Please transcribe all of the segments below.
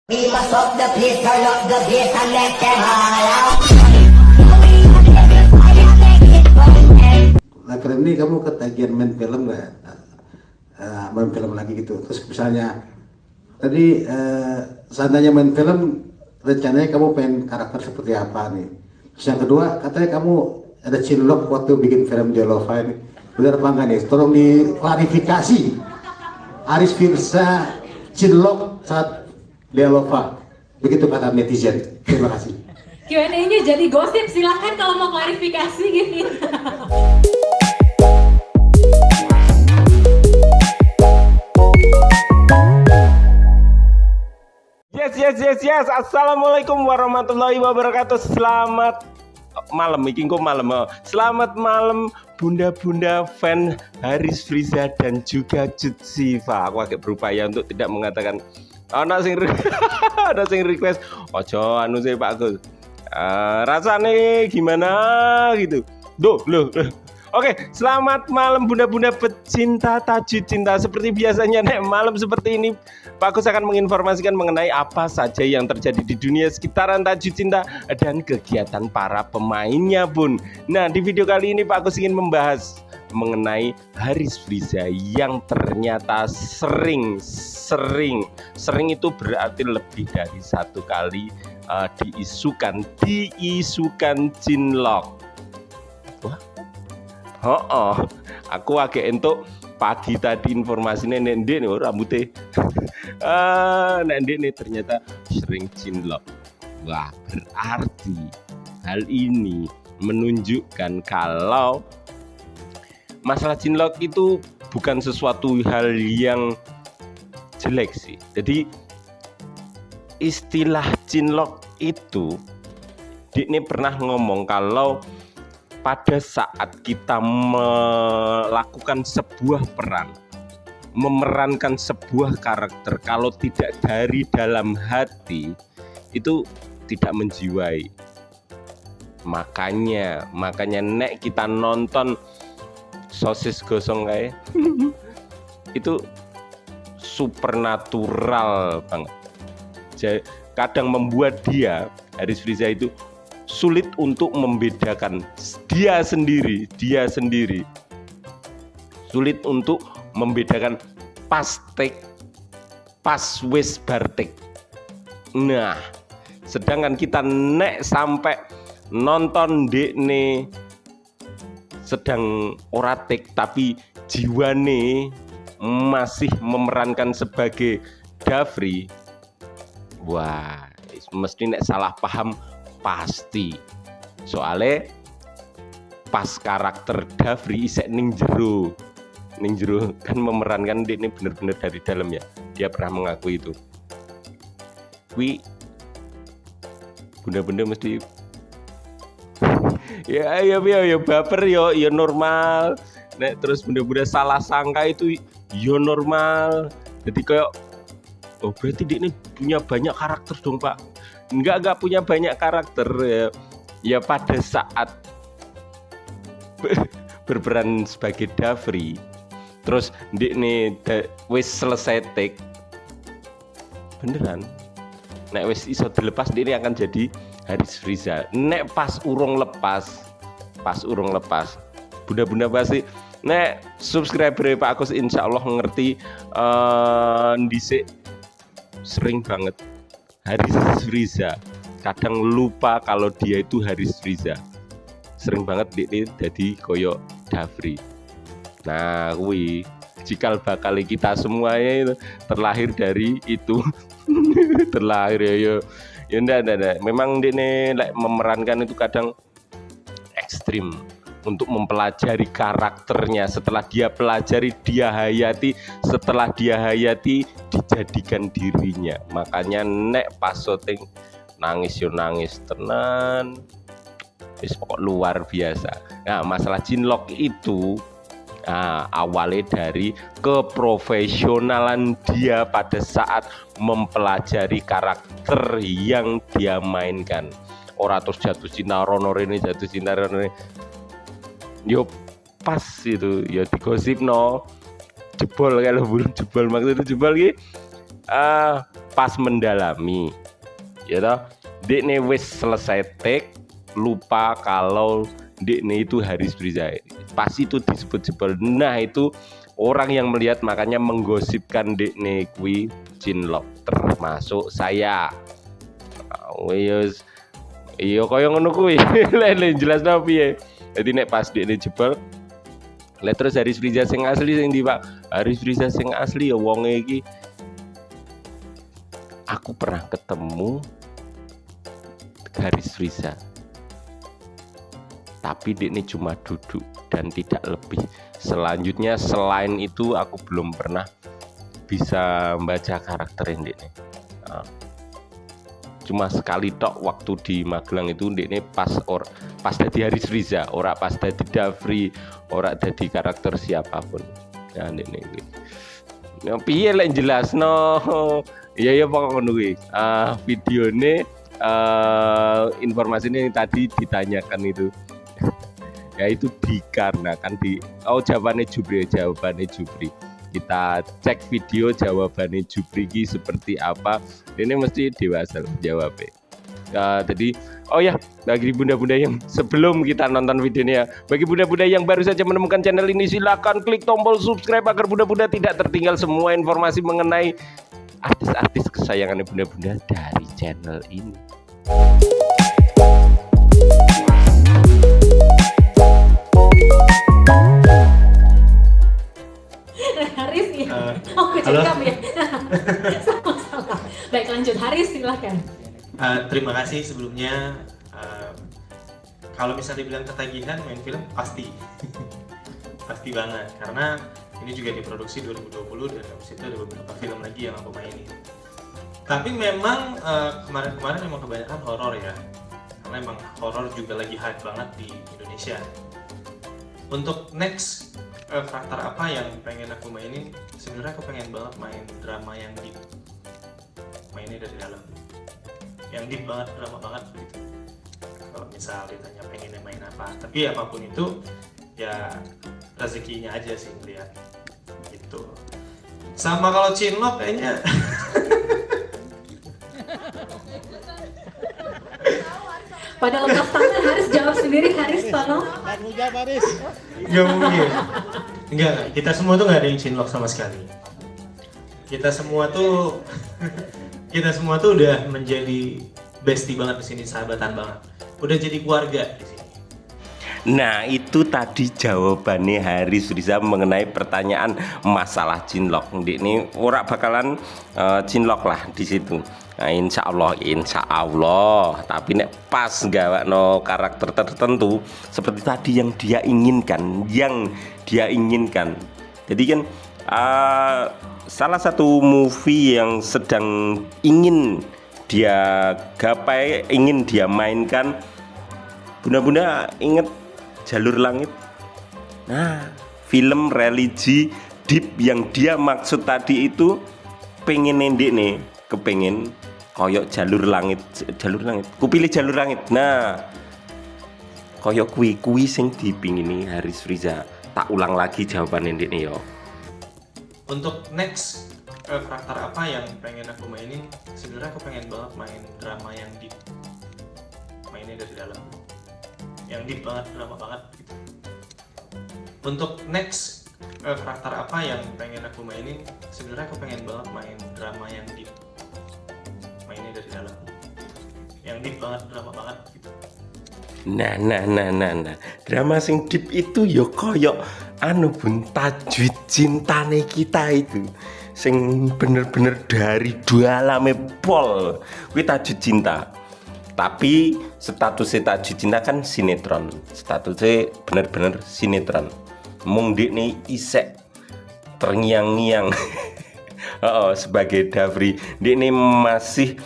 We must up the place, turn up the bass and let them all out. Nah, film ini kamu ketagihan main film nggak? Main film lagi gitu. Terus misalnya tadi seandainya main film, rencananya kamu pengen karakter seperti apa nih? Terus yang kedua, katanya kamu ada cinlok waktu bikin film Delova ini. Benar apa enggak nih? Tolong diklarifikasi. Aris Firsa cinlok saat Delova. Begitu kata netizen. Terima kasih. Q&A-nya jadi gosip, silahkan kalau mau klarifikasi gitu. Yes. Assalamualaikum warahmatullahi wabarakatuh. Selamat malam, Selamat malam bunda-bunda fan Haris Friza dan juga Cut Siva. Aku agak berupaya untuk tidak mengatakan ada sing request ojo anu sih Pak Gus. Rasanya gimana gitu. Loh. Oke, selamat malam bunda-bunda pecinta tajud cinta. Seperti biasanya nek malam seperti ini Pak Gus akan menginformasikan mengenai apa saja yang terjadi di dunia sekitaran tajud cinta dan kegiatan para pemainnya pun. Nah, di video kali ini Pak Gus ingin membahas mengenai Haris Friza yang ternyata sering itu berarti lebih dari satu kali diisukan cinlok. Wah, aku agak entuk pagi tadi informasinya Nendek nih rambutnya. Nendek nih ternyata sering cinlok. Wah, berarti hal ini menunjukkan kalau masalah cinlok itu bukan sesuatu hal yang jelek sih. Jadi istilah cinlok itu Dik pernah ngomong kalau pada saat kita melakukan sebuah peran, memerankan sebuah karakter, kalau tidak dari dalam hati itu tidak menjiwai. Makanya nek kita nonton sosis gosong kayak itu supernatural banget. Jadi, kadang membuat Haris Friza itu sulit untuk membedakan dia sendiri, sulit untuk membedakan pas wis bartek. Nah, sedangkan kita nek sampai nonton dekne sedang oratik tapi jiwane masih memerankan sebagai Dafri, wah mesti nek salah paham pasti. Soalnya pas karakter Dafri isek ning jero kan memerankan dia ini bener-bener dari dalam ya. Dia pernah mengakui itu. Bunda-bunda mesti ya baper ya normal. Nek terus bunda-bunda salah sangka itu ya normal. Jadi kayak berarti dia ini punya banyak karakter dong Pak. Enggak punya banyak karakter ya pada saat berperan sebagai Dafri terus dia nih wis selesai take beneran nek wis iso dilepas dia ini akan jadi Haris Friza. Nek pas urung lepas bunda-bunda pasti nek subscriber Pak Agus insya Allah ngerti dhisik sering banget Haris Friza kadang lupa kalau dia itu Haris Friza. Sering banget dia jadi koyo Dafri. Nah, cikal bakal kita semuanya itu terlahir dari itu. Terlahir ya enggak. Memang dia memerankan itu kadang ekstrim untuk mempelajari karakternya. Setelah dia pelajari, dia hayati dijadikan dirinya. Makanya nek pas syuting nangis tenan. Pokok luar biasa. Nah, masalah cinlok itu awalnya dari keprofesionalan dia pada saat mempelajari karakter yang dia mainkan. Ora terus jatuh cinta rono rene yo pas itu ya digosip no jebol kalau belum jebol maksudnya jebol pas mendalami ya toh dekne wis selesai take lupa kalau dekne itu Haris Friza, pas itu disebut jebol. Nah itu orang yang melihat makanya menggosipkan dekne kui cinlok, termasuk saya. Wes iya kaya ngono kuwi. Lek jelas piye. Dadi nek pas dekne jebol terus Haris Friza sing asli sing ndi Pak? Haris Friza sing asli ya wonge iki aku pernah ketemu Haris Friza, tapi dia ini cuma duduk dan tidak lebih. Selanjutnya selain itu aku belum pernah bisa membaca karakter ini. Cuma sekali tok waktu di Magelang itu ini pas jadi Haris Friza, ora pas jadi Dafri, ora jadi karakter siapapun. Nah ini. Ya piye lek jelasno. Ya pokok ngono kuwi. Videone informasi ini yang tadi ditanyakan itu ya itu dikarenakan jawabannya Jupri. Kita cek video jawabannya Jupri seperti apa, ini mesti dewasa jawabnya. Jadi bagi bunda-bunda yang sebelum kita nonton videonya, bagi bunda-bunda yang baru saja menemukan channel ini, silakan klik tombol subscribe agar bunda-bunda tidak tertinggal semua informasi mengenai artis-artis kesayangan bunda-bunda dari channel ini. Haris ya? Aku cekam ya? Salah. Baik lanjut, Haris silahkan. Terima kasih sebelumnya. Kalau misalnya dibilang ketagihan main film, pasti pasti banget, karena ini juga diproduksi 2020 dan habis itu ada beberapa film lagi yang aku mainin. Tapi memang kemarin emang kebanyakan horor ya, karena emang horor juga lagi hype banget di Indonesia. Untuk next karakter apa yang pengen aku mainin, sebenarnya aku pengen banget main drama yang deep, mainnya dari dalam, yang deep banget, drama banget gitu. Kalau misal ditanya pengennya main apa, tapi apapun itu ya rezekinya aja sih ngeliat gitu. Sama kalau cinlok kayaknya Pada lepas tangan Haris jawab sendiri, Haris tolong. Gak mungkin. Enggak, kita semua tuh nggak ada yang cinlok sama sekali. Kita semua tuh udah menjadi bestie banget di sini, sahabatan banget. Udah jadi keluarga di sini. Nah itu tadi jawabannya Haris Friza mengenai pertanyaan masalah cinlok. Ini ora bakalan cinlok lah di situ. Nah, insya Allah. Tapi nek pas gawakno karakter tertentu seperti tadi yang dia inginkan. Jadi kan salah satu movie yang sedang ingin dia gapai, ingin dia mainkan, bunda-bunda inget Jalur Langit. Nah, film religi deep yang dia maksud tadi itu pengen nendek nih, kepengen koyok Jalur Langit. Kupilih Jalur Langit. Nah, koyok kui sing dipingini Haris Friza. Tak ulang lagi jawaban nendek nih yo. Untuk next karakter apa yang pengen aku mainin, sebenarnya aku pengen banget main drama yang deep, mainnya dari dalam, yang deep banget, drama banget gitu. Untuk next karakter apa yang pengen aku mainin, sebenarnya aku pengen banget main drama yang deep, mainnya dari dalam, yang deep banget, drama banget gitu. Nah, drama sing deep itu yo koyok bun tajwid cintane kita itu, sing bener-bener dari dua alame pol, kuwi tajwid cinta. Tapi statusnya tajwid cinta kan sinetron, statusnya bener-bener sinetron. Mung nih isek terngiang-ngiang sebagai Dafri, nih masih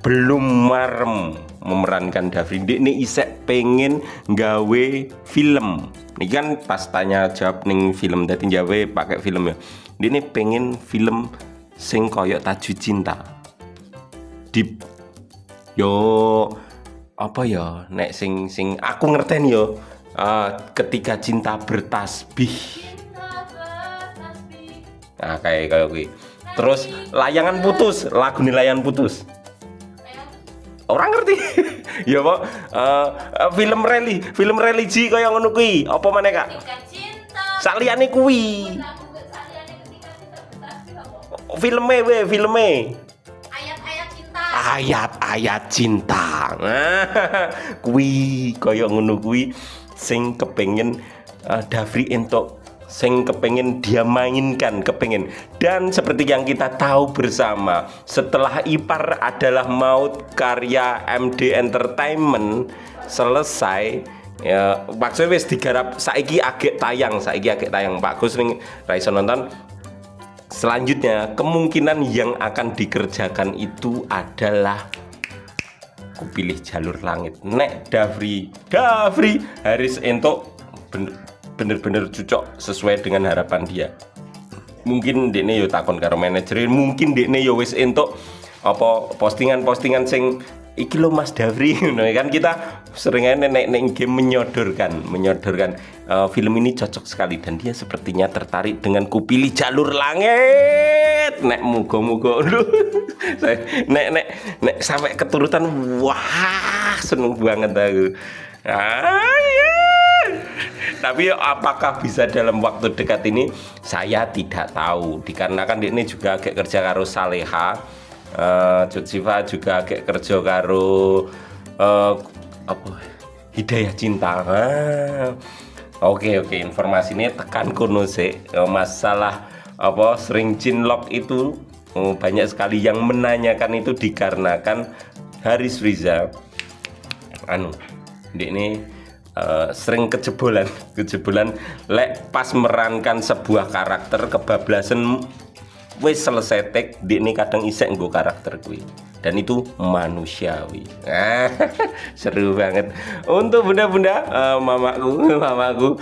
belum marem memerankan Dafri. Nih isek pengen gawe film. Ini kan pas tanya jawab ning film, dadi jawe pakai film ya. Nih pengen film sing koyok tajwid cinta. Deep. Yo apa ya nek sing aku ngerten yo ketika cinta bertasbih. Nah kayak kuwi. Terus layangan putus, lagu nih layangan putus. Orang ngerti. Ya Pak, film religi kaya ngono kuwi. Apa maneh Kak? Saliyane kuwi. Filme. Ayat-ayat cinta. Kuwi kaya ngono kuwi sing kepengin Davri entuk, sing kepengin dia mainkan, kepengin. Dan seperti yang kita tahu bersama, setelah Ipar Adalah Maut karya MD Entertainment selesai, ya maksudnya wis digarap, saiki agek tayang Pak Gus ning ra iso nonton. Selanjutnya kemungkinan yang akan dikerjakan itu adalah Kupilih Jalur Langit. Nek Davri Haris entuk bener-bener cocok sesuai dengan harapan dia. Mungkin dekne yo takon karo manajer, mungkin dekne yo wis entuk apa postingan-postingan sing iki lho Mas Davri ngono kan. Kita sering nek game menyodorkan film ini cocok sekali dan dia sepertinya tertarik dengan Kupilih Jalur Langit. Nek muga-muga lho. nek sampai keturutan, wah seneng banget aku. Tapi apakah bisa dalam waktu dekat ini, saya tidak tahu. Dikarenakan ini juga agak kerja karo Saleha, Cut Siva juga agak kerja karo Hidayah Cinta. Oke, informasi ini tekan kono sik. Masalah sering cinlok itu banyak sekali yang menanyakan itu dikarenakan Haris Friza ini sering kejebolan lek pas merankan sebuah karakter kebablasan wis selesai take ini kadang isek nggo karakter kuwi dan itu manusiawi. Seru banget untuk bunda-bunda, mamaku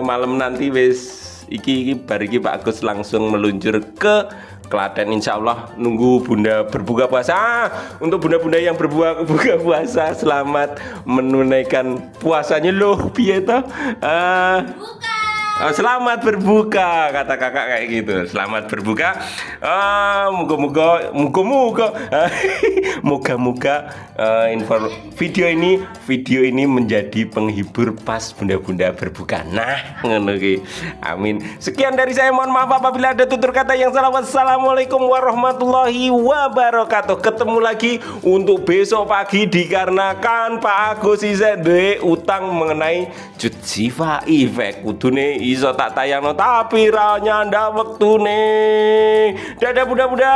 malam nanti wis iki bar iki Pak Agus langsung meluncur ke Klaten, insya Allah nunggu bunda berbuka puasa. Untuk bunda-bunda yang berbuka puasa, selamat menunaikan puasanya loh, piye toh? Selamat berbuka, kata kakak kayak gitu. Selamat berbuka. Moga-moga video ini menjadi penghibur pas bunda-bunda berbuka. Nah, ngono ki. Amin. Sekian dari saya, mohon maaf apabila ada tutur kata yang salah. Wassalamualaikum warahmatullahi wabarakatuh. Ketemu lagi untuk besok pagi dikarenakan Pak Agus isek duwe utang mengenai Cut Siva Effect. Kudune iso tak tayangno tapi ra nyanda wektune. Dadah bunda-bunda.